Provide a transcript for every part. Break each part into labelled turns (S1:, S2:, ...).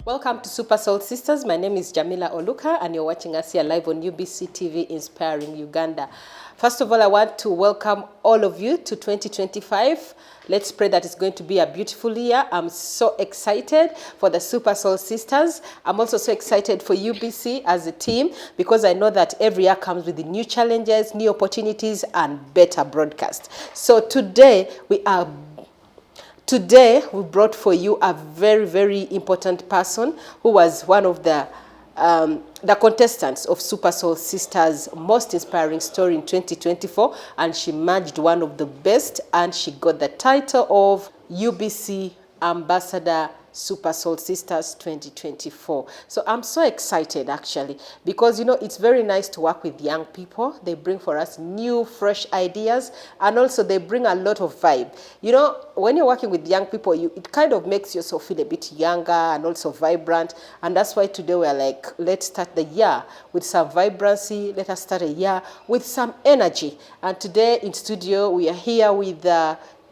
S1: Welcome to Super Soul Sisters. My name is Jamila Oluka and you're watching us here live on UBC TV Inspiring Uganda. First of all, I want to welcome all of you to 2025. Let's pray that it's going to be a beautiful year. I'm so excited for the Super Soul Sisters. I'm also so excited for UBC as a team because I know that every year comes with the new challenges, new opportunities, and better broadcast. So today we brought for you a very, very important person who was one of the contestants of Super Soul Sisters' most inspiring story in 2024, and she merged one of the best, and she got the title of UBC Ambassador Super Soul Sisters 2024. So I'm so excited actually because it's very nice to work with young people. They bring for us new fresh ideas and also they bring a lot of vibe. When you're working with young people, it kind of makes yourself feel a bit younger and also vibrant, and that's why today we're like, let's start the year with some vibrancy. Let us start a year with some energy. And today in studio we are here with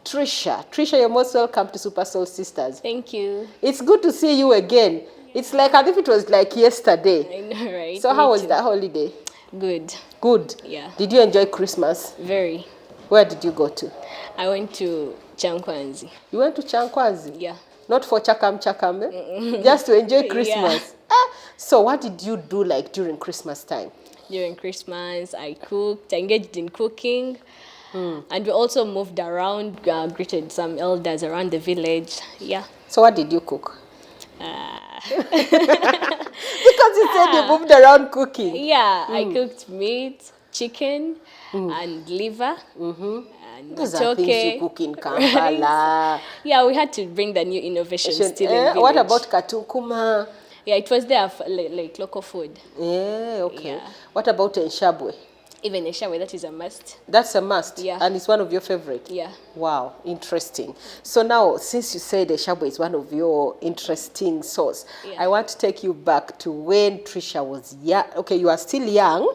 S1: Trisha. Trisha, you're most welcome to Super Soul Sisters.
S2: Thank you.
S1: It's good to see you again. It's like as if it was like yesterday.
S2: I know, right?
S1: So how was that holiday?
S2: Good.
S1: Good?
S2: Yeah.
S1: Did you enjoy Christmas?
S2: Very.
S1: Where did you go to?
S2: I went to Chankwanzi.
S1: You went to Chankwanzi?
S2: Yeah.
S1: Not for chakam, eh? Just to enjoy Christmas?
S2: Yeah.
S1: So what did you do like during Christmas time?
S2: During Christmas, I cooked. I engaged in cooking. And we also moved around, greeted some elders around the village. Yeah.
S1: So what did you cook? Because you said you moved around cooking.
S2: Yeah, I cooked meat, chicken, and liver. And
S1: those are things you cook in Kampala.
S2: Yeah, we had to bring the new innovations still in village.
S1: What about katukuma?
S2: Yeah, it was there like local food.
S1: Yeah, okay.
S2: Yeah.
S1: What about enshabwe?
S2: Even Eshawe, that is a must.
S1: That's a must?
S2: Yeah.
S1: And it's one of your favorite?
S2: Yeah.
S1: Wow, interesting. So now, since you said Eshawe is one of your interesting sauce, I want to take you back to when Trisha was young. Okay, you are still young,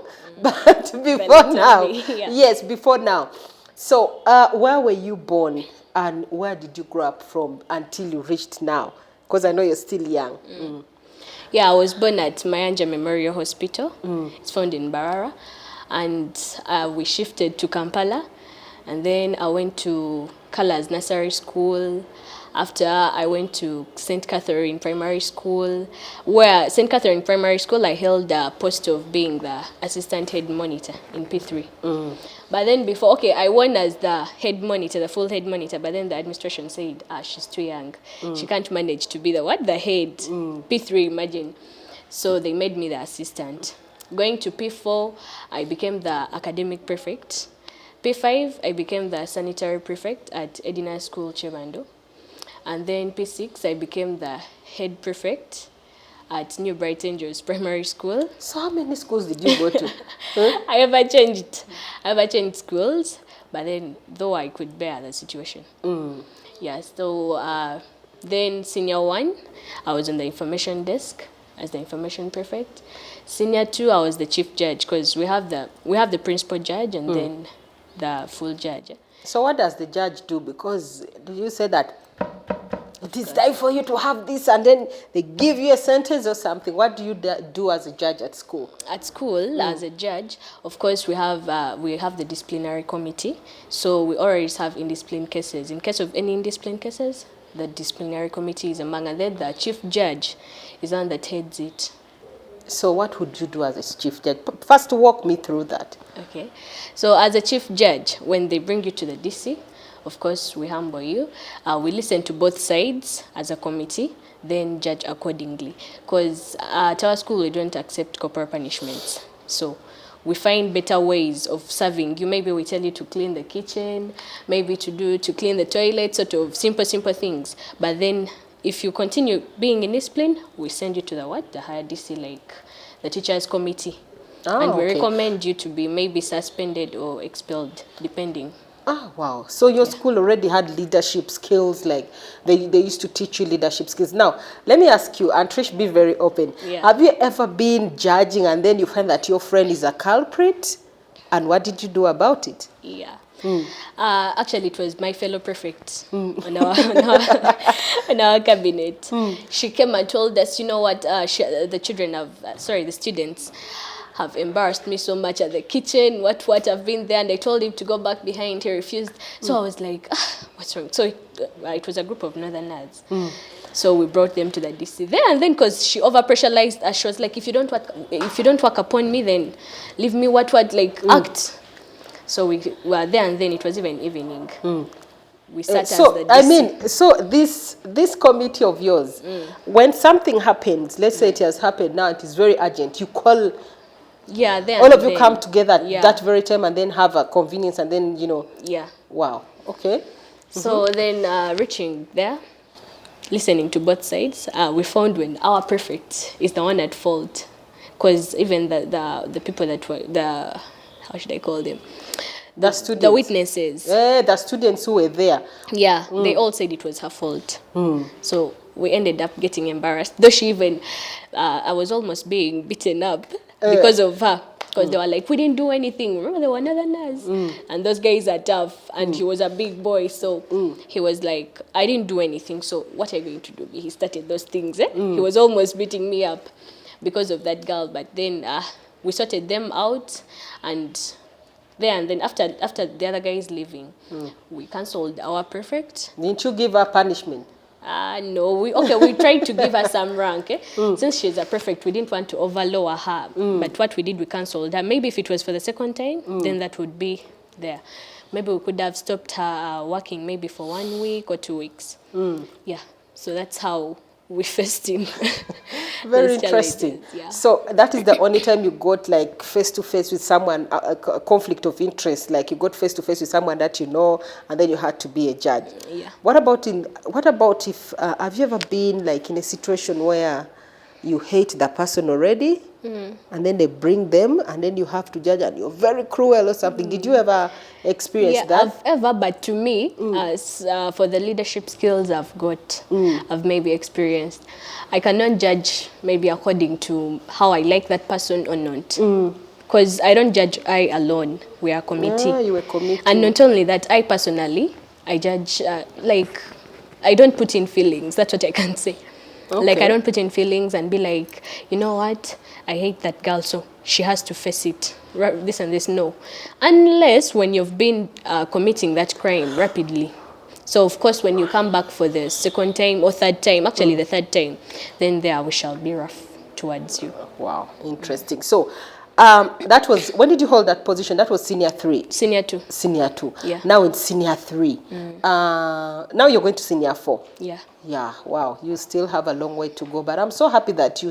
S1: but before now.
S2: Yeah.
S1: Yes, before now. So where were you born and where did you grow up from until you reached now? Because I know you're still young.
S2: Yeah, I was born at Mayanja Memorial Hospital. It's found in Barara. And we shifted to Kampala, and then I went to Colors Nursery School. After I went to St. Catherine Primary School, where St. Catherine Primary School I held the post of being the assistant head monitor in P3. But then I won as the head monitor, the full head monitor, but then the administration said, she's too young. She can't manage to be the head, P3, imagine. So they made me the assistant. Going to P4, I became the academic prefect. P5, I became the sanitary prefect at Edina School, Chebando. And then P6, I became the head prefect at New Bright Angels Primary School.
S1: So how many schools did you go to?
S2: I ever changed schools, but then though I could bear the situation. Yeah, so then senior 1, I was on the information desk as the information prefect. Senior 2, I was the chief judge because we have the principal judge and then the full judge.
S1: So what does the judge do? Because you say that it is time for you to have this and then they give you a sentence or something. What do you do as a judge at school?
S2: At school, as a judge, of course, we have the disciplinary committee. So we always have indisciplined cases. In case of any indisciplined cases, the disciplinary committee is among, and then the chief judge is one that heads it.
S1: So what would you do as a chief judge? First, walk me through that.
S2: Okay. So as a chief judge, when they bring you to the DC, of course, we humble you. We listen to both sides as a committee, then judge accordingly. Because at our school, we don't accept corporal punishments. So we find better ways of serving you. Maybe we tell you to clean the kitchen, maybe to clean the toilet, sort of simple things. But then if you continue being indisciplined, we send you to the higher DC, like the teachers committee. And we recommend you to be maybe suspended or expelled, depending.
S1: Ah, wow. So your school already had leadership skills, like they used to teach you leadership skills. Now, let me ask you, and Trish, be very open.
S2: Yeah.
S1: Have you ever been judging and then you find that your friend is a culprit? And what did you do about it?
S2: Yeah. Actually, it was my fellow prefect on our cabinet. She came and told us, you know what, the students have embarrassed me so much at the kitchen. What I've been there, and I told him to go back behind. He refused. So I was like, what's wrong? So it was a group of Northerners. So we brought them to the DC there, and then because she overpressurized us, she was like, if you don't work upon me, then leave me act. So we were there, and then it was even evening. We sat as the DC.
S1: So this committee of yours, when something happens, let's say it has happened now, it is very urgent, you call.
S2: Yeah,
S1: all of you come together that very time and then have a convenience and then,
S2: Yeah.
S1: Wow. Okay.
S2: So then reaching there, listening to both sides, we found when our prefect is the one at fault. Because even the people that were, how should I call them?
S1: The students.
S2: The witnesses.
S1: The students who were there.
S2: Yeah, they all said it was her fault. So we ended up getting embarrassed. Though she even, I was almost being beaten up because of her. Because they were like, we didn't do anything. Remember, there were Northerners. And those guys are tough. And he was a big boy. So he was like, I didn't do anything. So what are you going to do? He started those things. He was almost beating me up because of that girl. But then we sorted them out. And then after the other guys leaving, we cancelled our prefect.
S1: Didn't you give her punishment?
S2: No, we tried to give her some rank. Since she's a prefect, we didn't want to overlower her. But what we did, we cancelled her. Maybe if it was for the second time, then that would be there. Maybe we could have stopped her working maybe for 1 week or 2 weeks. Yeah, so that's how we faced him.
S1: Very interesting.
S2: Yeah.
S1: So that is the only time you got like face to face with someone, a conflict of interest, like you got face to face with someone that you know, and then you had to be a judge.
S2: Yeah.
S1: What about if have you ever been like in a situation where you hate the person already, and then they bring them, and then you have to judge, and you're very cruel or something? Did you ever experience that?
S2: But to me, as for the leadership skills I've got, I've maybe experienced, I cannot judge maybe according to how I like that person or not. Because I don't judge I alone. We are a committee.
S1: You were committee.
S2: And not only that, I personally, I judge, I don't put in feelings. That's what I can say. Okay. Like, I don't put in feelings and be like, you know what, I hate that girl, so she has to face it. This and this, no. Unless when you've been committing that crime rapidly. So, of course, when you come back for the second time or third time, actually the third time, then there we shall be rough towards you.
S1: Wow, interesting. So, that was, when did you hold that position? That was senior 3.
S2: Senior 2.
S1: Senior 2.
S2: Yeah.
S1: Now it's senior 3. Now you're going to senior 4.
S2: Yeah.
S1: Yeah, wow. You still have a long way to go. But I'm so happy that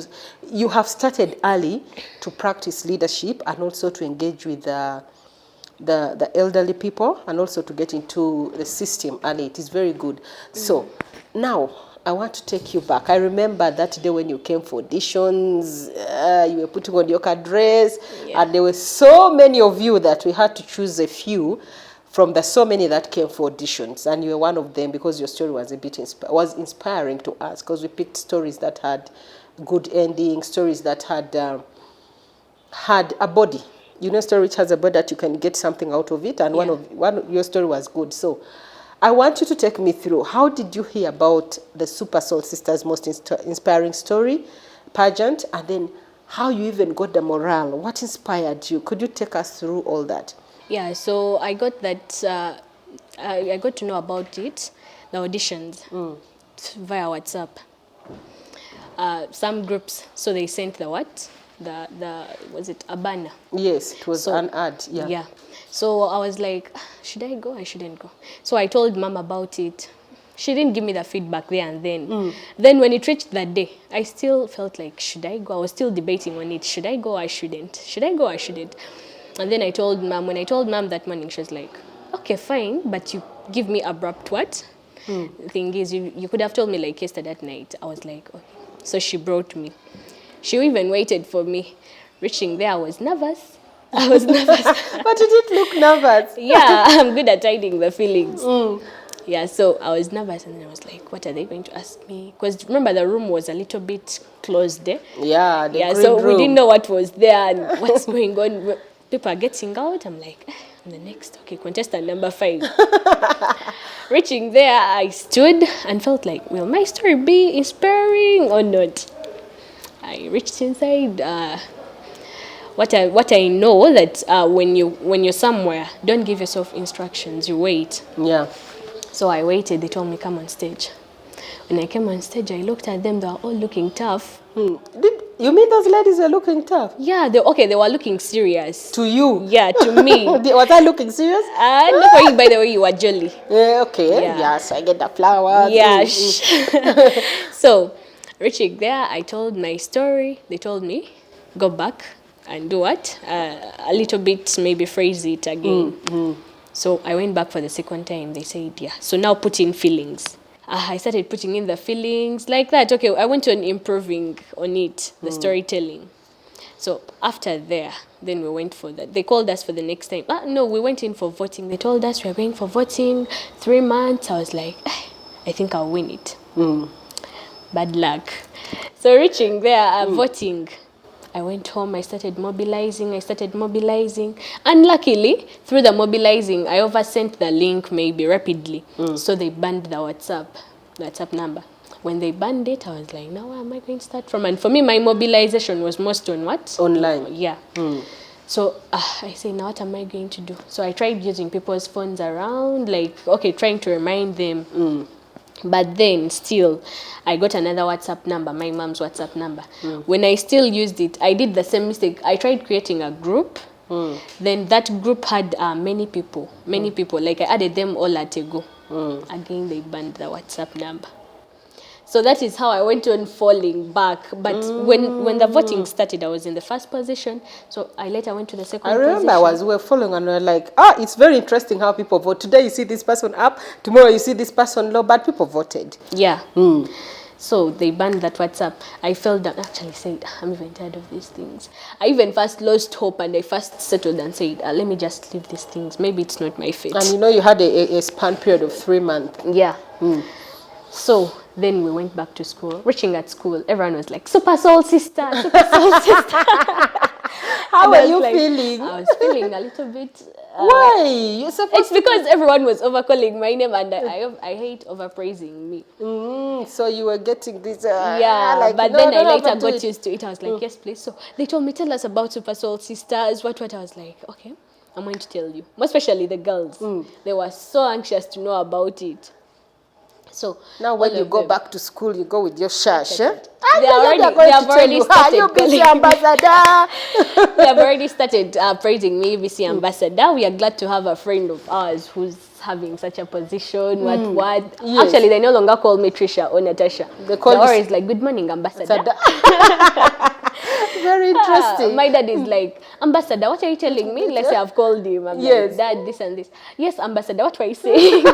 S1: you have started early to practice leadership and also to engage with the elderly people and also to get into the system early. It is very good. So now I want to take you back. I remember that day when you came for auditions, you were putting on your dress, and there were so many of you that we had to choose a few from the so many that came for auditions, and you were one of them because your story was a bit inspiring to us, because we picked stories that had good endings, stories that had a body. You know, story which has a body that you can get something out of it, and one of your story was good. So I want you to take me through, how did you hear about the Super Soul Sisters Most Inspiring Story pageant, and then how you even got the morale? What inspired you? Could you take us through all that?
S2: Yeah, so I got that, I got to know about it, the auditions, via WhatsApp. Some groups, so they sent was it a banner?
S1: Yes, it was an ad,
S2: Yeah. So I was like, should I go? I shouldn't go. So I told Mom about it. She didn't give me the feedback there and then. Then when it reached that day, I still felt like, should I go? I was still debating on it. Should I go? I shouldn't. Should I go? I shouldn't. And then I told Mom, when I told Mom that morning, she was like, okay, fine, but you give me abrupt what? The thing is, you could have told me like yesterday at night. I was like, okay. So she brought me. She even waited for me. Reaching there, I was nervous.
S1: But you didn't look nervous.
S2: Yeah, I'm good at hiding the feelings. Yeah, so I was nervous, and then I was like, what are they going to ask me? Because remember, the room was a little bit closed.
S1: Yeah,
S2: so we didn't know what was there and what's going on. People are getting out. I'm like, And the next, okay, contestant number 5. Reaching there, I stood and felt like, will my story be inspiring or not? I reached inside. What I know that when you're somewhere, don't give yourself instructions. You wait.
S1: Yeah.
S2: So I waited. They told me come on stage. When I came on stage, I looked at them. They were all looking tough.
S1: Did you mean those ladies were looking tough?
S2: Yeah, they were looking serious.
S1: To you?
S2: Yeah, to me.
S1: Was I looking serious?
S2: No, for you, by the way, you were jolly.
S1: Yeah, okay.
S2: Yeah.
S1: Yeah, so I get the flowers.
S2: Yeah. So, reaching there, I told my story. They told me, go back and do what? A little bit, maybe phrase it again. So I went back for the second time. They said, yeah. So now put in feelings. I started putting in the feelings like that. Okay, I went on improving on it, the storytelling. So after there, then we went for that. They called us for the next time. No, we went in for voting. They told us we are going for voting 3 months. I was like, I think I'll win it. Bad luck. So reaching there, voting. I went home, I started mobilizing. And luckily, through the mobilizing, I oversent the link maybe rapidly. So they banned the WhatsApp number. When they banned it, I was like, now where am I going to start from? And for me, my mobilization was most on what?
S1: Online.
S2: Yeah. So I say, now what am I going to do? So I tried using people's phones around, like, okay, trying to remind them. But then still, I got another WhatsApp number, my mom's WhatsApp number. When I still used it, I did the same mistake. I tried creating a group. Then that group had many people. Like I added them all at a go. Again, they banned the WhatsApp number. So that is how I went on falling back. But when the voting started, I was in the first position. So I later went to the second position.
S1: I remember we were following and we were like, it's very interesting how people vote. Today you see this person up, tomorrow you see this person low, but people voted.
S2: Yeah. So they banned that WhatsApp. I fell down, actually said, I'm even tired of these things. I even first lost hope and I first settled and said, let me just leave these things. Maybe it's not my fate.
S1: And you had a span period of 3 months.
S2: Yeah. So then we went back to school. Reaching at school, everyone was like, Super Soul Sister, Super Soul Sister.
S1: How were you feeling?
S2: I was feeling a little bit...
S1: Why? You're supposed
S2: it's because everyone was overcalling my name and I hate overpraising me.
S1: So you were getting this...
S2: yeah, but then I later got used to it. I was like, yes, please. So they told me, tell us about Super Soul Sisters, what. I was like, okay, I'm going to tell you. Most especially the girls. They were so anxious to know about it. So
S1: now when you go back to school, you go with your shash.
S2: They have already started
S1: Ubc Ambassador.
S2: They have already started praising me, Ubc Ambassador. We are glad to have a friend of ours who's having such a position. What? Yes. Actually, they no longer call me Trisha or Natasha. They're always like, good morning, Ambassador.
S1: Very interesting.
S2: My dad is like, Ambassador, what are you telling me? Let's say I've called him. I'm like, Dad, this and this. Yes, Ambassador, what were you saying?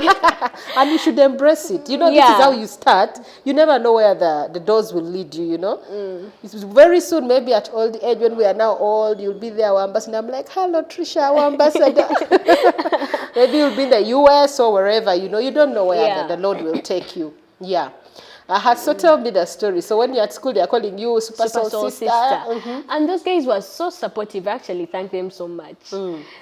S1: And you should embrace it. This is how you start. You never know where the doors will lead you, It's very soon, maybe at old age, when we are now old, you'll be there, our ambassador. I'm like, hello, Trisha, our ambassador. Maybe you'll be in the US or wherever, you don't know where the Lord will take you. Yeah. So tell me the story. So when you're at school, they're calling you Super Soul Sister.
S2: And those guys were so supportive. I actually thank them so much.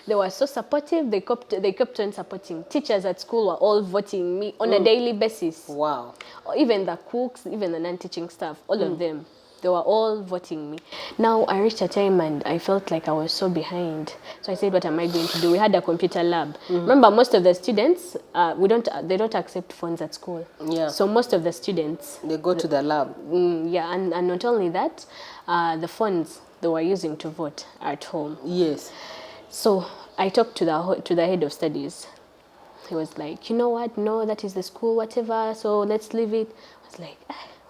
S2: They were so supportive. They kept on supporting. Teachers at school were all voting me on a daily basis.
S1: Wow.
S2: Even the cooks, even the non-teaching staff, all of them. They were all voting me. Now, I reached a time and I felt like I was so behind. So I said, what am I going to do? We had a computer lab. Remember, most of the students, they don't accept phones at school.
S1: Yeah.
S2: So most of the students...
S1: They go to the lab.
S2: Yeah, and not only that, the phones they were using to vote are at home.
S1: Yes.
S2: So I talked to the head of studies. He was like, you know what? No, that is the school, whatever. So let's leave it. I was like...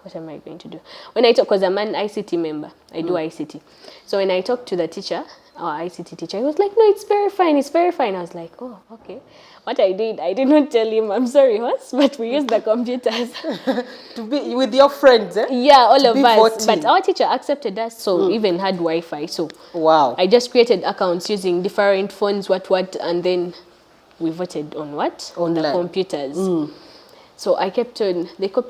S2: what am I going to do? When I talk, because I'm an ICT member, I do ICT. So when I talked to the teacher, our ICT teacher, he was like, no, it's very fine, it's very fine. I was like, oh, okay. What I did not tell him, I'm sorry, but we use the computers.
S1: To be with your friends, eh?
S2: Yeah, all of us.
S1: Voting.
S2: But our teacher accepted us, so even had Wi-Fi. So
S1: wow.
S2: I just created accounts using different phones, and then we voted on what?
S1: Online.
S2: On the computers. So they kept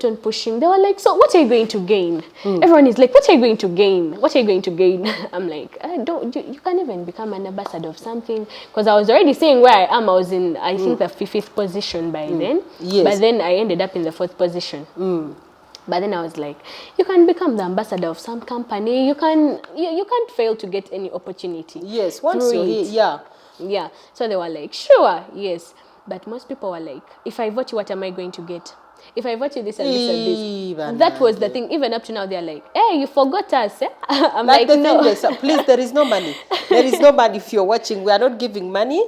S2: on pushing. They were like, so what are you going to gain? Everyone is like, what are you going to gain? What are you going to gain? I'm like, you can't even become an ambassador of something. Because I was already saying where I am. I was in, I think, the fifth position by then.
S1: Yes.
S2: But then I ended up in the 4th position. But then I was like, you can become the ambassador of some company. You can't fail to get any opportunity.
S1: Yes, once you're here, yeah.
S2: Yeah. So they were like, sure, yes. But most people were like, if I vote you, what am I going to get? If I vote you this and this and this.
S1: Even
S2: That was the thing. Even up to now, they're like, hey, you forgot us. Eh? I'm like,
S1: the
S2: no.
S1: thing is, please, there is no money. There is no money if you're watching. We are not giving money.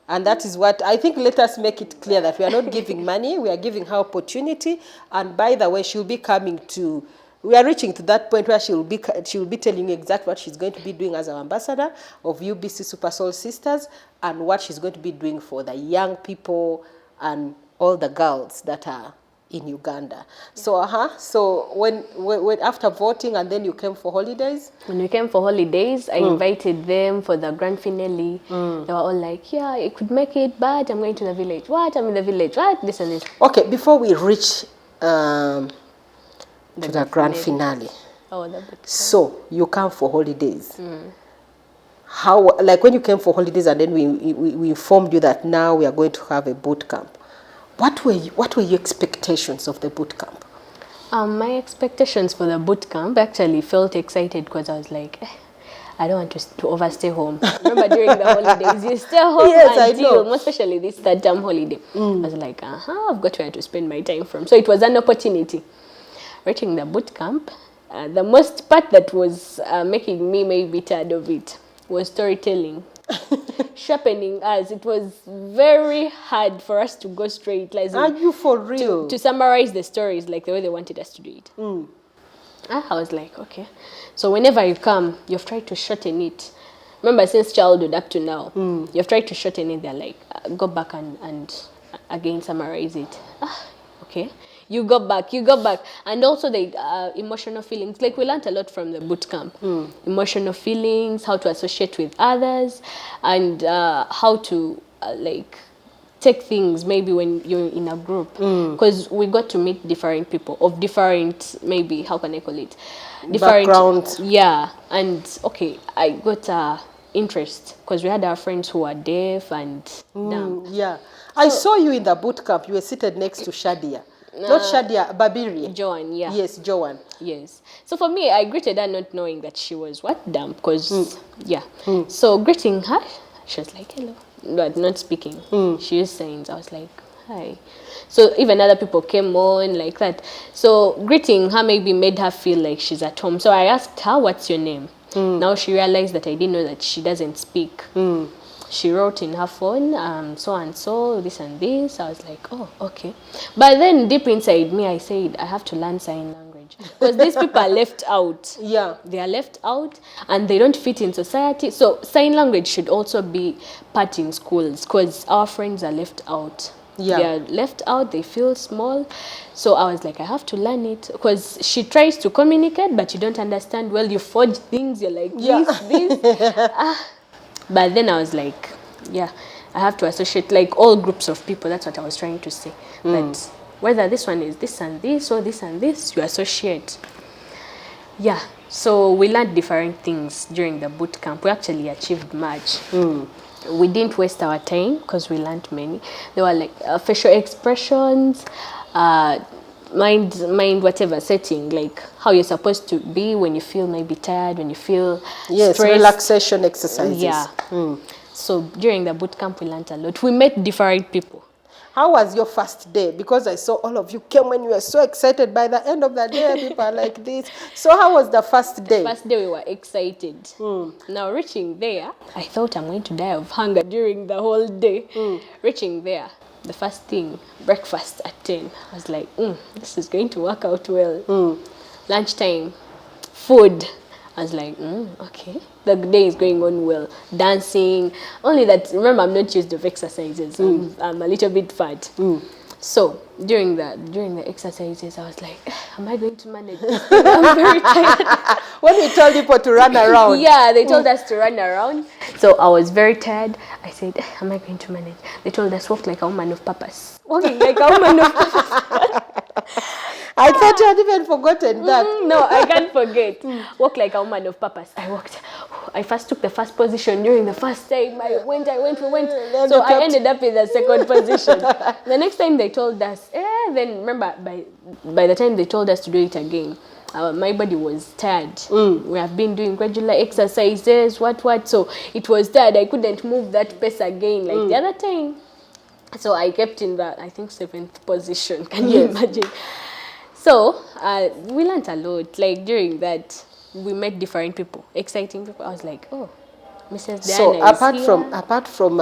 S1: And that is what, I think, let us make it clear that we are not giving money. We are giving her opportunity. And by the way, she'll be coming to, we are reaching to that point where she'll be telling you exactly what she's going to be doing as our ambassador of UBC Super Soul Sisters and what she's going to be doing for the young people and all the girls that are in Uganda. So, so when after voting and then you came for holidays?
S2: When we came for holidays, I invited them for the grand finale. They were all like, yeah, I could make it, but I'm going to the village. What? I'm in the village. What? This and this.
S1: Okay, before we reach to the grand finale.
S2: Oh, the boot camp.
S1: So you come for holidays. How, like when you came for holidays and then we informed you that now we are going to have a boot camp. What were your expectations of the boot camp?
S2: My expectations for the boot camp actually felt excited because I was like, I don't want to overstay home. Remember during the holidays, you stay home until, most especially this 3rd term holiday. I was like, I've got where to spend my time from. So it was an opportunity. Reaching the boot camp, the most part that was making me maybe tired of it was storytelling. Sharpening us. It was very hard for us to go straight. Like,
S1: are you for real?
S2: To summarize the stories like the way they wanted us to do it. I was like, okay. So whenever you come, you've tried to shorten it. Remember, since childhood up to now, you've tried to shorten it. They're like, go back and again summarize it. Okay. You go back. And also the emotional feelings. Like, we learned a lot from the boot camp. Emotional feelings, how to associate with others, and how to, take things maybe when you're in a group. Because we got to meet different people of different, maybe, how can I call it? Different
S1: background.
S2: Yeah. And, okay, I got interest because we had our friends who are deaf and dumb.
S1: Yeah. So, I saw you in the boot camp. You were seated next to Shadia. Not Shadia, Babiri.
S2: Joan, yeah.
S1: Yes, Joan.
S2: Yes. So for me, I greeted her not knowing that she was dumb, because, So greeting her, she was like, hello, but not speaking. She used signs. I was like, hi. So even other people came on like that. So greeting her maybe made her feel like she's at home. So I asked her, what's your name? Now she realized that I didn't know that she doesn't speak. She wrote in her phone, so and so, this and this. I was like, oh, okay. But then deep inside me, I said, I have to learn sign language. Because these people are left out.
S1: Yeah.
S2: They are left out and they don't fit in society. So sign language should also be part in schools, because our friends are left out. Yeah. They are left out, they feel small. So I was like, I have to learn it. Because she tries to communicate, but you don't understand. Well, you forge things, you're like, this. But then I was like, yeah, I have to associate, like, all groups of people. That's what I was trying to say. But whether this one is this and this or this and this, you associate. Yeah. So we learned different things during the boot camp. We actually achieved much. We didn't waste our time because we learned many. There were like facial expressions, mind whatever setting, like how you're supposed to be when you feel maybe tired, when you feel stressed.
S1: Relaxation exercises.
S2: Yeah. So during the boot camp we learned a lot. We met different people.
S1: How was your first day? Because I saw all of you came when you were so excited. By the end of the day, people are like this. So how was the first day?
S2: First day we were excited. Now reaching there, I thought I'm going to die of hunger during the whole day. Reaching there, the first thing, breakfast at 10. I was like, this is going to work out well. Lunchtime, food. I was like, okay. The day is going on well. Dancing. Only that, remember, I'm not used to exercises. I'm a little bit fat. So during the exercises, I was like, am I going to manage this? I'm very tired.
S1: When we told people to run around.
S2: Yeah, they told us to run around. So I was very tired. I said, am I going to manage? They told us, walk like a woman of purpose. Walking like a woman of purpose.
S1: I thought you had even forgotten that.
S2: No, I can't forget. Walk like a woman of purpose. I first took the first position during the first time. We went. So I ended up in the second position. The next time they told us, then remember, by the time they told us to do it again, my body was tired. We have been doing regular exercises, what. So it was tired. I couldn't move that pace again like the other time. So I kept in the, I think, 7th position. Can you imagine? So we learned a lot. Like during that, we met different people, exciting people. I was like, oh, Mrs. Diana
S1: So apart from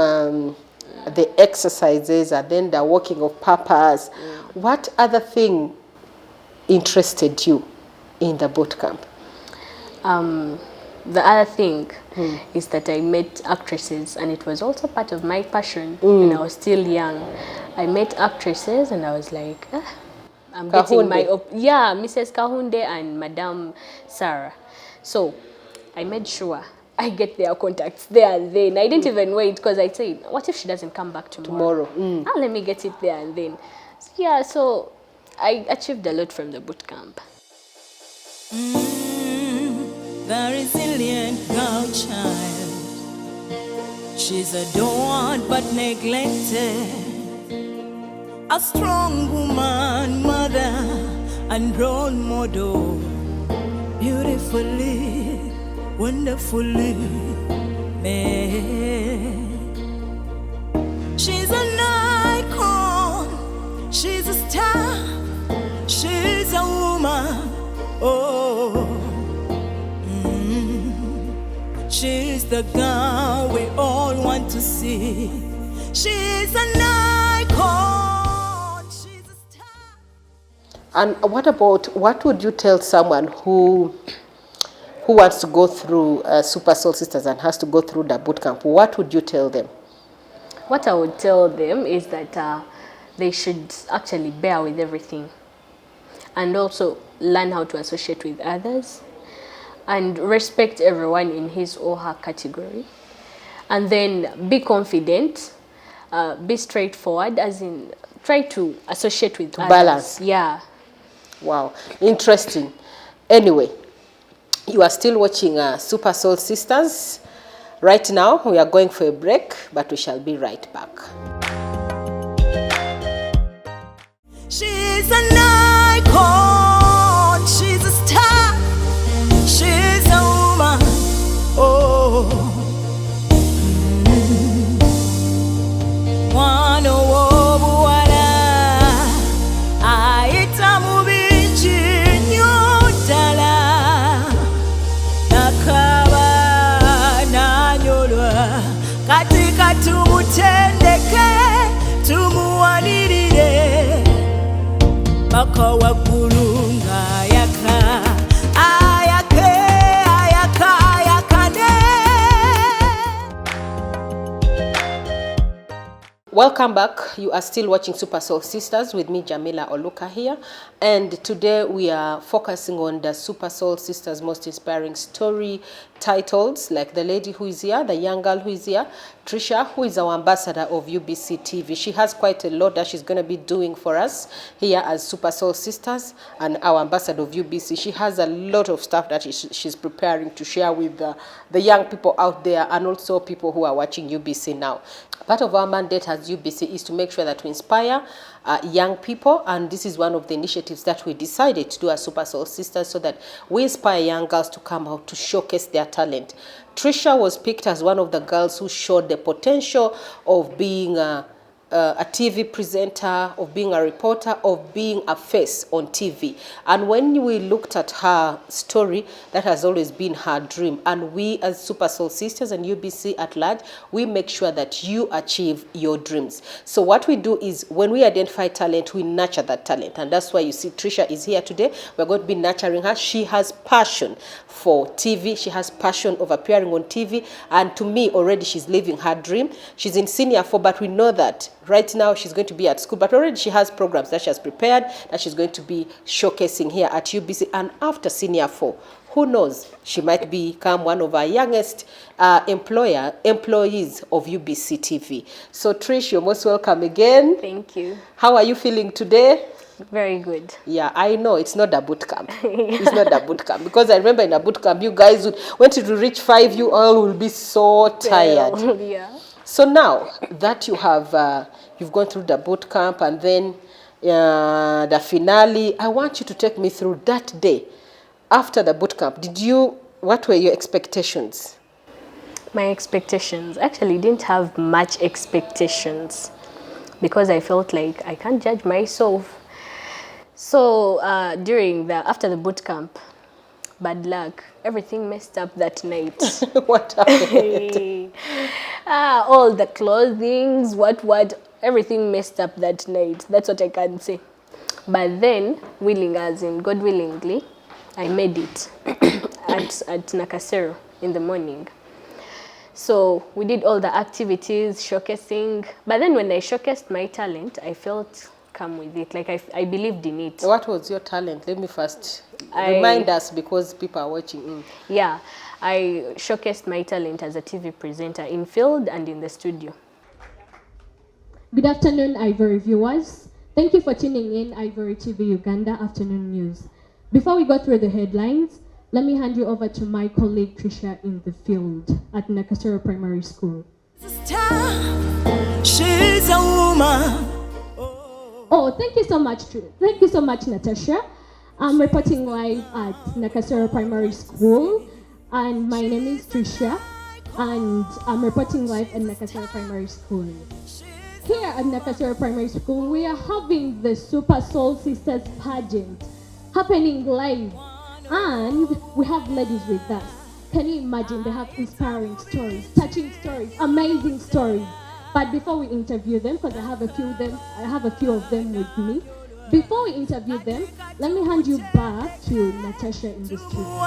S1: the exercises and then the walking of purpose, what other thing interested you in the boot camp?
S2: The other thing is that I met actresses, and it was also part of my passion when I was still young. I met actresses and I was like, I'm getting my Mrs. Kahunde and Madame Sarah. So I made sure I get their contacts there and then. I didn't even wait, because I said, what if she doesn't come back tomorrow? Let me get it there and then. So I achieved a lot from the boot camp.
S3: The resilient girl child, she's adored but neglected, a strong woman, mother and role model, beautifully, wonderfully made. She's an icon, she's a star, she's a woman, she's the girl we all want to see. She's an icon. She's a star.
S1: And what would you tell someone who wants to go through Super Soul Sisters and has to go through the boot camp? What would you tell them?
S2: What I would tell them is that they should actually bear with everything, and also learn how to associate with others, and respect everyone in his or her category, and then be confident, be straightforward, as in try to associate with others.
S1: Balance.
S2: Yeah.
S1: Wow, interesting. Anyway, you are still watching Super Soul Sisters. Right now, we are going for a break, but we shall be right back.
S3: She's an icon, she's a star, she's a woman, Mwana w'obuwala ayita mu bingi nnyo ddala, nakaba n'anyolwa, kati katumutendeke tumuwanirire paka waggulu ng'ayaka ayakane.
S1: Welcome back. You are still watching Super Soul Sisters with me, Jamila Oluka here. And today we are focusing on the Super Soul Sisters' most inspiring story titles, like the lady who is here, the young girl who is here, Trisha, who is our ambassador of UBC TV. She has quite a lot that she's going to be doing for us here as Super Soul Sisters and our ambassador of UBC. She has a lot of stuff that she's preparing to share with the young people out there, and also people who are watching UBC now. Part of our mandate as UBC is to make sure that we inspire young people, and this is one of the initiatives that we decided to do as Super Soul Sisters, so that we inspire young girls to come out to showcase their talent. Trisha was picked as one of the girls who showed the potential of being a TV presenter, of being a reporter, of being a face on TV. And when we looked at her story, that has always been her dream. And we as Super Soul Sisters and UBC at large, we make sure that you achieve your dreams. So what we do is, when we identify talent, we nurture that talent. And that's why you see Trisha is here today. We're going to be nurturing her. She has passion for TV. She has passion of appearing on TV. And to me, already she's living her dream. She's in senior 4, but we know that right now she's going to be at school, but already she has programs that she has prepared that she's going to be showcasing here at UBC. And after senior 4, who knows, she might become one of our youngest employees of UBC TV. So Trish, you're most welcome again.
S2: Thank you.
S1: How are you feeling today?
S2: Very good.
S1: Yeah, I know it's not a boot camp. It's not a boot camp because I remember in a boot camp, you guys would, when it will reach 5, you all will be so tired.
S2: Yeah.
S1: So now that you have, you've gone through the boot camp and then the finale, I want you to take me through that day after the boot camp. What were your expectations?
S2: My expectations, actually didn't have much expectations because I felt like I can't judge myself. So after the boot camp, bad luck, everything messed up that night.
S1: What happened?
S2: All the clothings, everything messed up that night. That's what I can say. But then, God willingly, I made it at Nakasero in the morning. So we did all the activities, showcasing. But then when I showcased my talent, I felt calm with it. Like I believed in it.
S1: What was your talent? Let me first remind us because people are watching.
S2: Yeah, I showcased my talent as a TV presenter in field and in the studio.
S4: Good afternoon, Ivory viewers. Thank you for tuning in Ivory TV Uganda Afternoon News. Before we go through the headlines, let me hand you over to my colleague Trisha in the field at Nakasero Primary School.
S3: She's a woman.
S4: Oh, thank you so much. Thank you so much, Natasha. I'm reporting live at Nakasero Primary School, and my name is Trisha, and I'm reporting live at Nakasero Primary School. Here at Nakasero Primary School, we are having the Super Soul Sisters pageant happening live. And we have ladies with us. Can you imagine? They have inspiring stories, touching stories, amazing stories. But before we interview them, because I have a few of them with me. Before we interview them, let me hand you back to Natasha in the studio.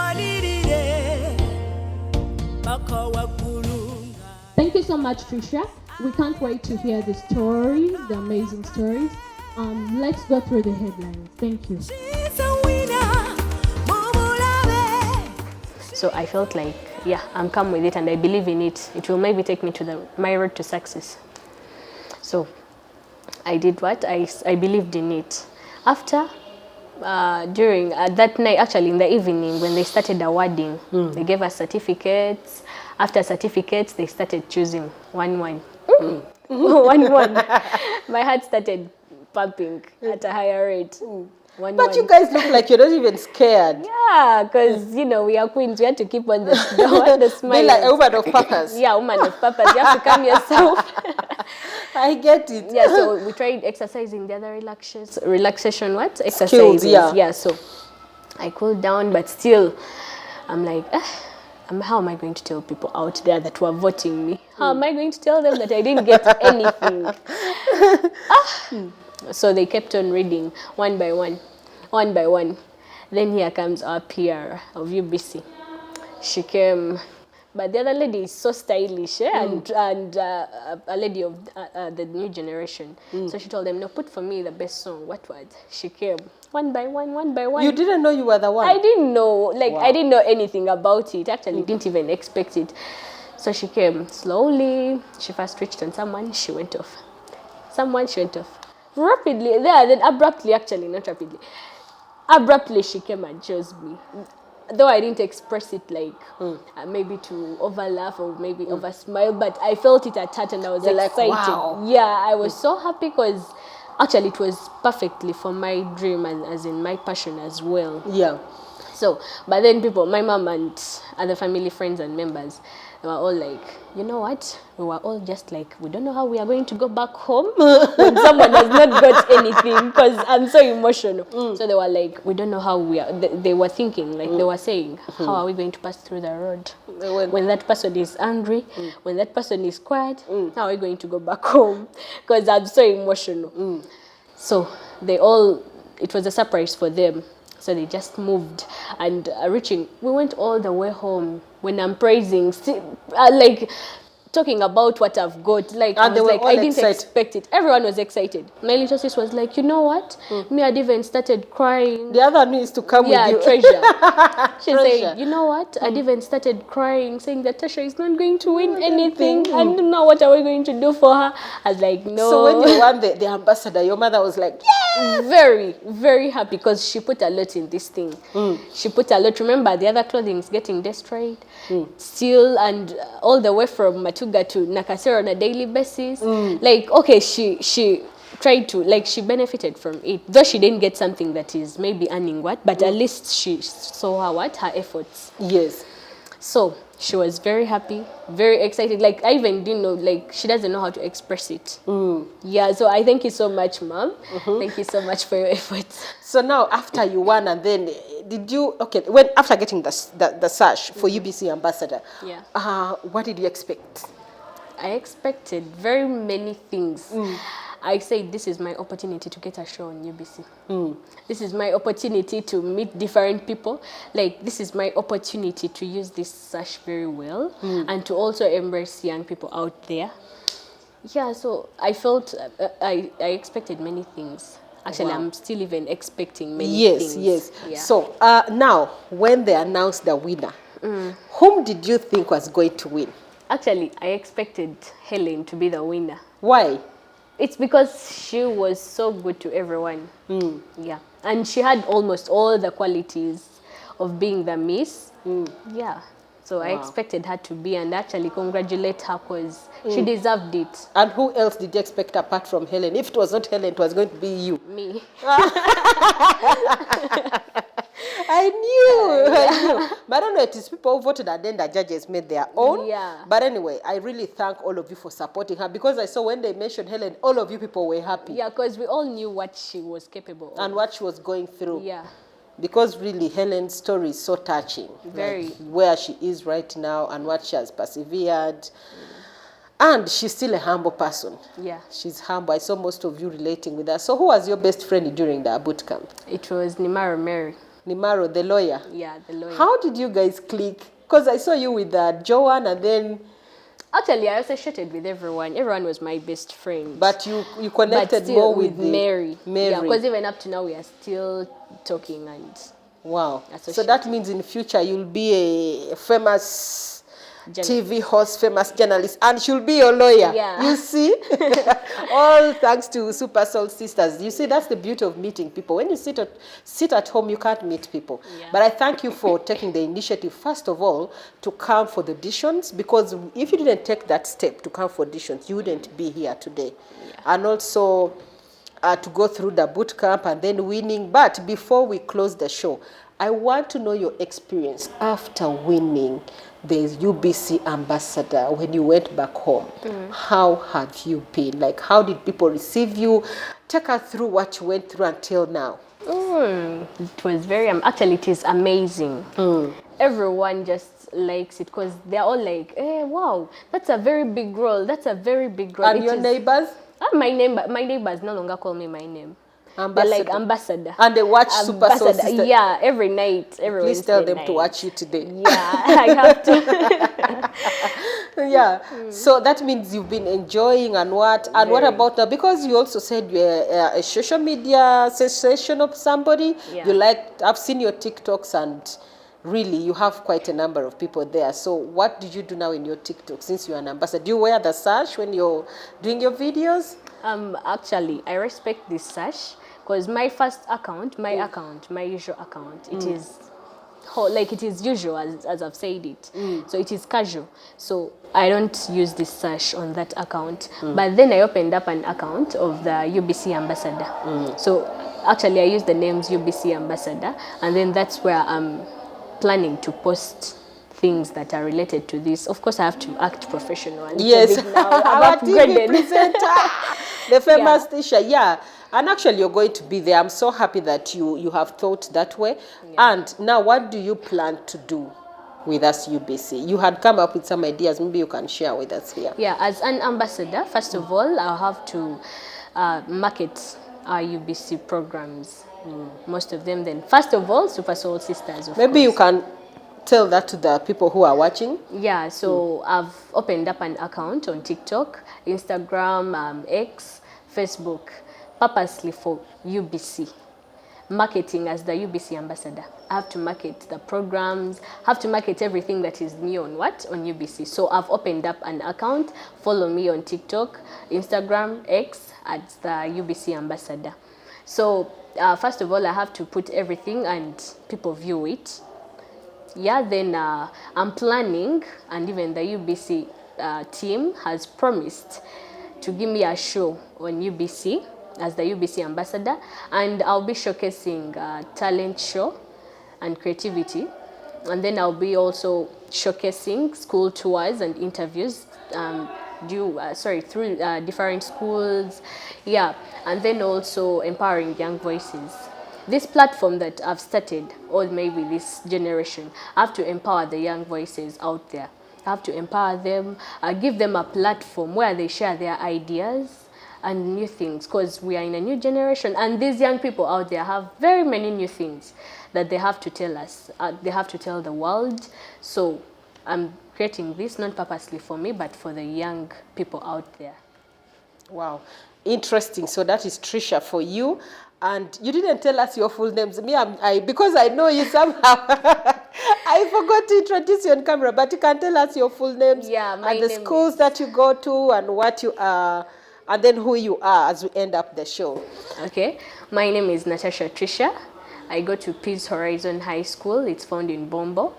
S4: Thank you so much, Trisha. We can't wait to hear the stories, the amazing stories. Let's go through the headlines. Thank you.
S2: So I felt like, yeah, I'm calm with it and I believe in it. It will maybe take me to my road to success. So I did what? I believed in it. After, during that night, actually in the evening, when they started awarding, they gave us certificates. After certificates, they started choosing one. One. My heart started pumping at a higher rate.
S1: But you guys look like you're not even scared.
S2: Yeah, because, we are queens. We have to keep on the smile.
S1: Be like a woman of purpose.
S2: Yeah, woman of purpose. You have to calm yourself.
S1: I get it.
S2: Yeah, so we tried exercising the other relaxation exercises.
S1: Skills, yeah.
S2: Yeah, so I cooled down, but still, I'm like, how am I going to tell people out there that were voting me? How am I going to tell them that I didn't get anything? So they kept on reading one by one. Then here comes our PR of UBC. She came, but the other lady is so stylish, and a lady of the new generation. So she told them, no, put for me the best song. What was? She came one by one.
S1: You didn't know you were the one?
S2: I didn't know,
S1: Wow.
S2: I didn't know anything about it. Actually, didn't even expect it. So she came slowly. She first reached on someone, she went off. Rapidly, then abruptly, actually, not rapidly. Abruptly, she came and chose me. Though I didn't express it like maybe to overlaugh or maybe over smile, but I felt it at heart and I was excited.
S1: Like, wow.
S2: Yeah, I was so happy because actually it was perfectly for my dream and as in my passion as well.
S1: Yeah.
S2: So, but then my mom and other family, friends and members, they were all like, you know what? We were all just like, we don't know how we are going to go back home when someone has not got anything because I'm so emotional. So they were like, we don't know how we are. They were thinking, like they were saying, how are we going to pass through the road? When that person is angry, when that person is quiet, how are we going to go back home? Because I'm so emotional. So it was a surprise for them. So they just moved and we went all the way home when I'm praising, talking about what I've got. Like, I didn't expect it. Everyone was excited. My little sis was like, you know what? Me, I'd even started crying.
S1: The other needs to come with you.
S2: Treasure. She said, you know what? I'd even started crying, saying that Tasha is not going to win anything. I don't know what are we going to do for her. I was like, no.
S1: So when you won the ambassador, your mother was like, yeah!
S2: Very, very happy because she put a lot in this thing. She put a lot. Remember, the other clothing is getting destroyed, still, and all the way from Matuga to Nakasero on a daily basis. Like, okay, she tried to, like, she benefited from it, though she didn't get something that is maybe earning what, but at least she saw her efforts.
S1: Yes.
S2: So she was very happy, very excited. Like, I even didn't know, like, she doesn't know how to express it. Yeah, so I thank you so much, Mom. Thank you so much for your efforts.
S1: So now, after you won, and then did you, when after getting the sash for UBC Ambassador, what did you expect?
S2: I expected very many things. I said, this is my opportunity to get a show on UBC. This is my opportunity to meet different people. Like, this is my opportunity to use this sash very well and to also embrace young people out there. Yeah, so I felt, I expected many things. Actually, I'm still even expecting many things. Yes. Yeah.
S1: So now, when they announced the winner, whom did you think was going to win?
S2: Actually, I expected Helen to be the winner.
S1: Why?
S2: It's because she was so good to everyone. Yeah. And she had almost all the qualities of being the Miss. Yeah. So I expected her to be, and actually congratulate her because she deserved it.
S1: And who else did you expect apart from Helen? If it was not Helen, it was going to be you.
S2: Me.
S1: I knew. But I don't know, it is people who voted and then the judges made their own.
S2: Yeah.
S1: But anyway, I really thank all of you for supporting her, because I saw when they mentioned Helen, all of you people were happy.
S2: Yeah, because we all knew what she was capable of.
S1: And what she was going through.
S2: Yeah.
S1: Because really, Helen's story is so touching.
S2: Very.
S1: Like where she is right now and what she has persevered. And she's still a humble person.
S2: Yeah.
S1: She's humble. I saw most of you relating with her. So who was your best friend during the boot camp?
S2: It was Nimaro Mary.
S1: Nimaro, the lawyer.
S2: Yeah, the lawyer.
S1: How did you guys click? Because I saw you with Joanne, and then...
S2: Actually, I associated with everyone. Everyone was my best friend.
S1: But you connected more with
S2: Mary. Yeah, because even up to now, we are still talking and...
S1: Wow. So that means in future, you'll be a famous... TV host, famous journalist, and she'll be your lawyer.
S2: Yeah.
S1: You see? All thanks to Super Soul Sisters. You see, that's the beauty of meeting people. When you sit at home, you can't meet people. Yeah. But I thank you for taking the initiative, first of all, to come for the auditions, because if you didn't take that step to come for auditions, you wouldn't be here today. Yeah. And also to go through the boot camp and then winning. But before we close the show, I want to know your experience after winning the UBC Ambassador when you went back home. How have you been? Like, how did people receive you? Take us through what you went through until now.
S2: It was very, actually it is amazing. Everyone just likes it because they're all like, hey, wow, that's a very big role. That's a very big role.
S1: And your neighbors?
S2: My neighbors no longer call me my name. They're like Ambassador.
S1: And they watch Super Soul Sister.
S2: Yeah, every night.
S1: Please tell them to watch you today.
S2: Yeah, I have to.
S1: Yeah. So that means you've been enjoying and what? And what about now? Because you also said you're a social media sensation of somebody. Yeah. You I've seen your TikToks, and really you have quite a number of people there. So what did you do now in your TikTok since you're an ambassador? Do you wear the sash when you're doing your videos?
S2: Actually, I respect this sash. Because my first account, my usual account, it is like it is usual as I've said it. So it is casual. So I don't use this sash on that account. But then I opened up an account of the UBC Ambassador. So actually I use the names UBC Ambassador, and then that's where I'm planning to post things that are related to this. Of course, I have to act professional.
S1: Yes,
S2: now.
S1: our TV presenter, the famous Trisha. Yeah. And actually, you're going to be there. I'm so happy that you have thought that way. Yeah. And now, what do you plan to do with us, UBC? You had come up with some ideas. Maybe you can share with us here.
S2: Yeah, as an ambassador, first of all, I'll have to market our UBC programs. Most of them then. First of all, Super Soul Sisters, of
S1: Maybe
S2: course.
S1: You can tell that to the people who are watching.
S2: Yeah, so I've opened up an account on TikTok, Instagram, X, Facebook, purposely for UBC, marketing as the UBC Ambassador. I have to market the programs, have to market everything that is new on UBC. So I've opened up an account. Follow me on TikTok, Instagram, X at the UBC Ambassador. So first of all, I have to put everything and people view it. Yeah, then I'm planning, and even the UBC team has promised to give me a show on UBC as the UBC ambassador, and I'll be showcasing talent show and creativity, and then I'll be also showcasing school tours and interviews through different schools, yeah, and then also empowering young voices. This platform that I've started, or maybe this generation, I have to empower the young voices out there. I have to empower them, give them a platform where they share their ideas and new things, because we are in a new generation, and these young people out there have very many new things that they have to tell us. They have to tell the world. So I'm creating this not purposely for me, but for the young people out there.
S1: Wow, interesting. So that is Trisha for you. And you didn't tell us your full names. Because I know you somehow. I forgot to introduce you on camera, but you can tell us your full names.
S2: Yeah, my
S1: and the
S2: name
S1: schools
S2: is...
S1: that you go to and what you are, and then who you are as we end up the show.
S2: Okay, my name is Natasha Tricia. I go to Peace Horizon High School. It's found in Bombo.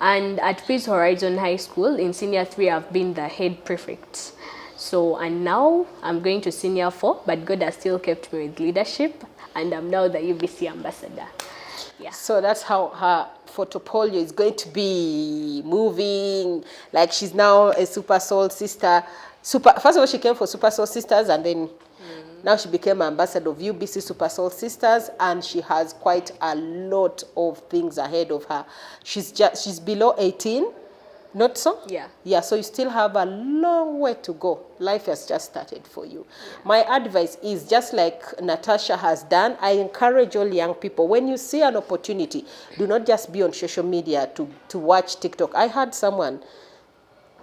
S2: And at Peace Horizon High School, in Senior 3, I've been the head prefect. So, and now I'm going to Senior 4, but God has still kept me with leadership, and I'm now the UBC ambassador. Yeah.
S1: So that's how her portfolio is going to be moving. Like she's now a Super Soul sister. First of all, she came for Super Soul Sisters, and then now she became ambassador of UBC Super Soul Sisters, and she has quite a lot of things ahead of her. She's below 18. Not so?
S2: Yeah.
S1: Yeah, so you still have a long way to go. Life has just started for you. Yeah. My advice is, just like Natasha has done, I encourage all young people, when you see an opportunity, do not just be on social media to watch TikTok. I had someone,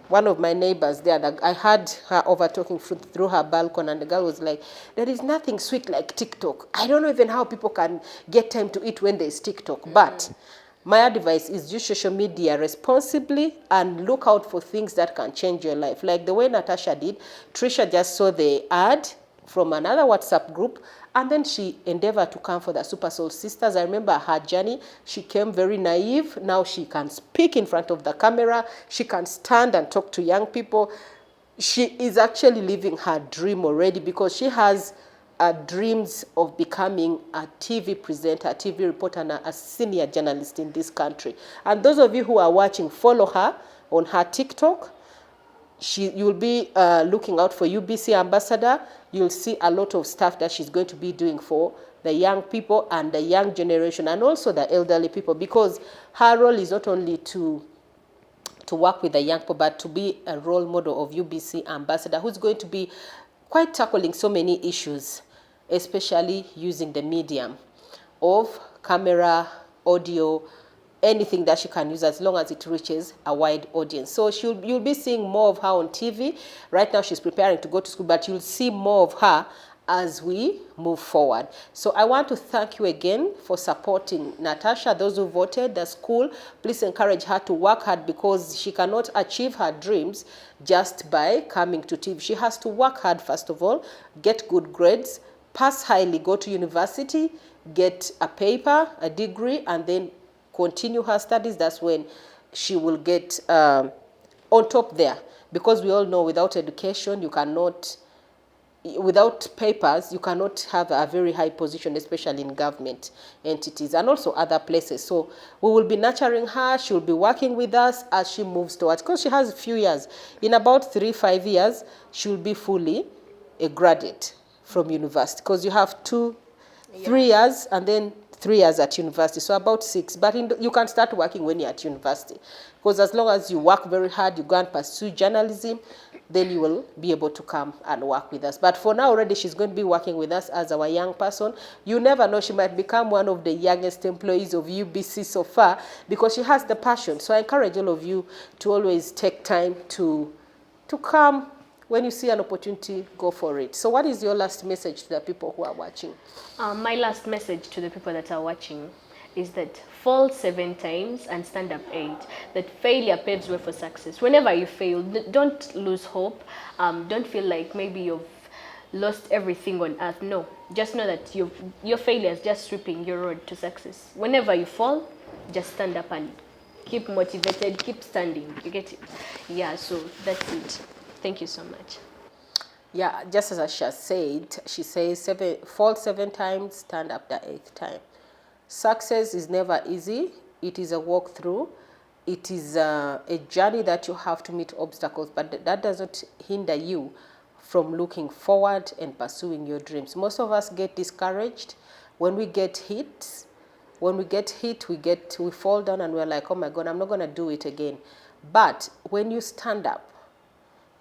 S1: one of my neighbors there, I had her over talking through her balcony, and the girl was like, there is nothing sweet like TikTok. I don't know even how people can get time to eat when there's TikTok, but my advice is use social media responsibly and look out for things that can change your life. Like the way Natasha did, Trisha just saw the ad from another WhatsApp group, and then she endeavored to come for the Super Soul Sisters. I remember her journey. She came very naive. Now she can speak in front of the camera. She can stand and talk to young people. She is actually living her dream already, because she has dreams of becoming a TV presenter, a TV reporter, and a senior journalist in this country. And those of you who are watching, follow her on her TikTok. You'll be looking out for UBC Ambassador. You'll see a lot of stuff that she's going to be doing for the young people and the young generation, and also the elderly people, because her role is not only to work with the young people, but to be a role model of UBC Ambassador, who's going to be quite tackling so many issues, especially using the medium of camera, audio, anything that she can use, as long as it reaches a wide audience. So you'll be seeing more of her on TV. Right now she's preparing to go to school, but you'll see more of her as we move forward. So I want to thank you again for supporting Natasha. Those who voted, the school, please encourage her to work hard, because she cannot achieve her dreams just by coming to TV. She has to work hard, first of all, get good grades, pass highly, go to university, get a paper, a degree, and then continue her studies. That's when she will get on top there, because we all know without education, you cannot, without papers, you cannot have a very high position, especially in government entities and also other places. So we will be nurturing her. She will be working with us as she moves towards, because she has a few years. In about 3-5 years, she will be fully a graduate from university, because you have 3 years and then 3 years at university, so about 6. But you can start working when you're at university, because as long as you work very hard, you go and pursue journalism, then you will be able to come and work with us. But for now, already she's going to be working with us as our young person. You never know, she might become one of the youngest employees of UBC so far, because she has the passion. So I encourage all of you to always take time to come. When you see an opportunity, go for it. So what is your last message to the people who are watching?
S2: My last message to the people that are watching is that fall 7 times and stand up 8. That failure paves way for success. Whenever you fail, don't lose hope. Don't feel like maybe lost everything on earth. No, just know that your failure is just sweeping your road to success. Whenever you fall, just stand up and keep motivated, keep standing. You get it? Yeah, so that's it. Thank you so much.
S1: Yeah, just as Asha said, she says fall 7 times, stand up the 8th time. Success is never easy. It is a walkthrough. It is a journey that you have to meet obstacles, but that doesn't hinder you from looking forward and pursuing your dreams. Most of us get discouraged when we get hit. When we get hit, we fall down and we're like, oh my God, I'm not going to do it again. But when you stand up,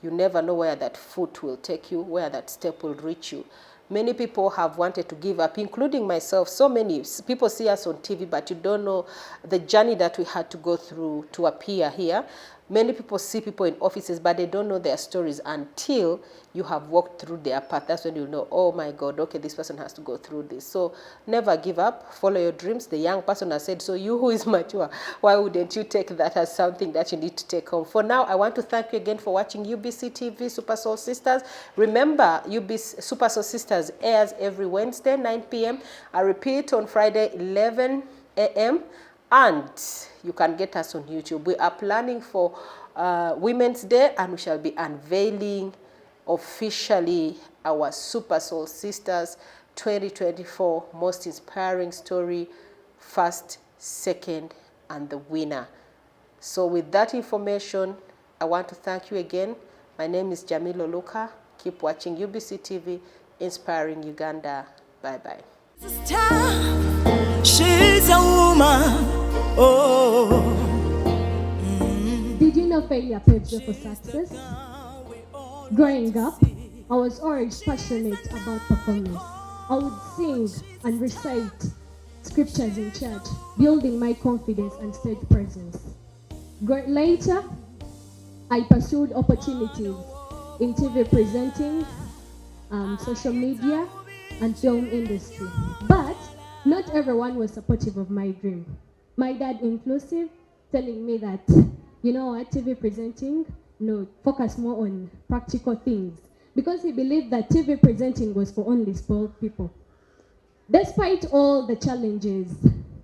S1: you never know where that foot will take you, where that step will reach you. Many people have wanted to give up, including myself. So many people see us on TV, but you don't know the journey that we had to go through to appear here. Many people see people in offices, but they don't know their stories until you have walked through their path. That's when you know, oh my God, okay, this person has to go through this. So never give up, follow your dreams. The young person has said, so you who is mature, why wouldn't you take that as something that you need to take home? For now, I want to thank you again for watching UBC TV Super Soul Sisters. Remember, UBC Super Soul Sisters airs every Wednesday, 9 p.m. I repeat, on Friday, 11 a.m. And you can get us on YouTube. We are planning for Women's Day, and we shall be unveiling officially our Super Soul Sisters 2024 Most Inspiring Story, first, second, and the winner. So with that information, I want to thank you again. My name is Jamilo Luka. Keep watching UBC TV, Inspiring Uganda. Bye-bye.
S3: She's a woman. Oh.
S4: Did you know failure paves the way for success? Growing up, I was always passionate about performance. I would sing and recite scriptures in church, building my confidence and stage presence. Later, I pursued opportunities in TV presenting, social media, and film industry. But not everyone was supportive of my dream. My dad inclusive, telling me that, you know what, TV presenting, no, focus more on practical things. Because he believed that TV presenting was for only spoiled people. Despite all the challenges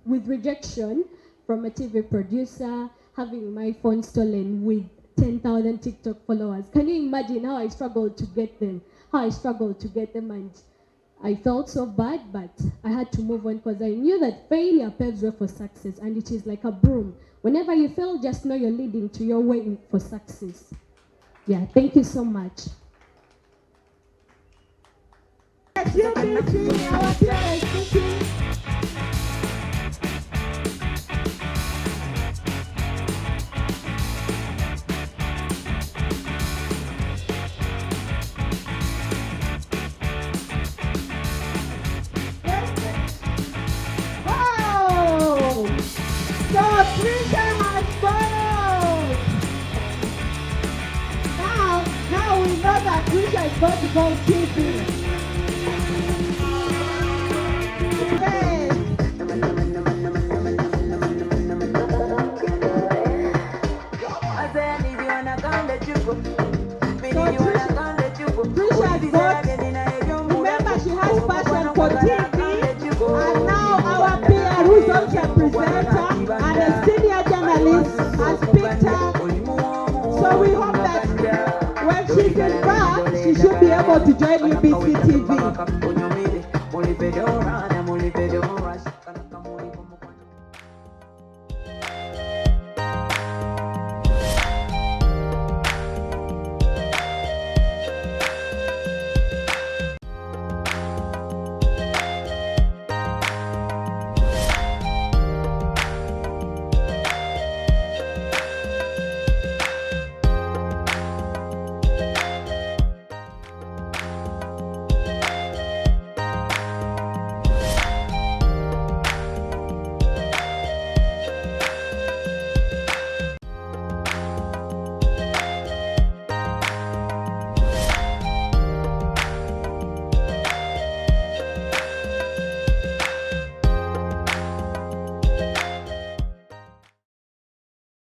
S4: with rejection from a TV producer, having my phone stolen with 10,000 TikTok followers, can you imagine how I struggled to get them? And I felt so bad, but I had to move on because I knew that failure paves way for success, and it is like a broom. Whenever you fail, just know you're leading to your way for success. Yeah, thank you so much.
S5: So Trisha has followed. Now we know that Trisha is going to go TV. Trisha got, remember she has passion for TV, and now our PR, who's also a presenter and a senior journalist, has picked her. So we hope that when she's in back, she should be able to join UBC TV.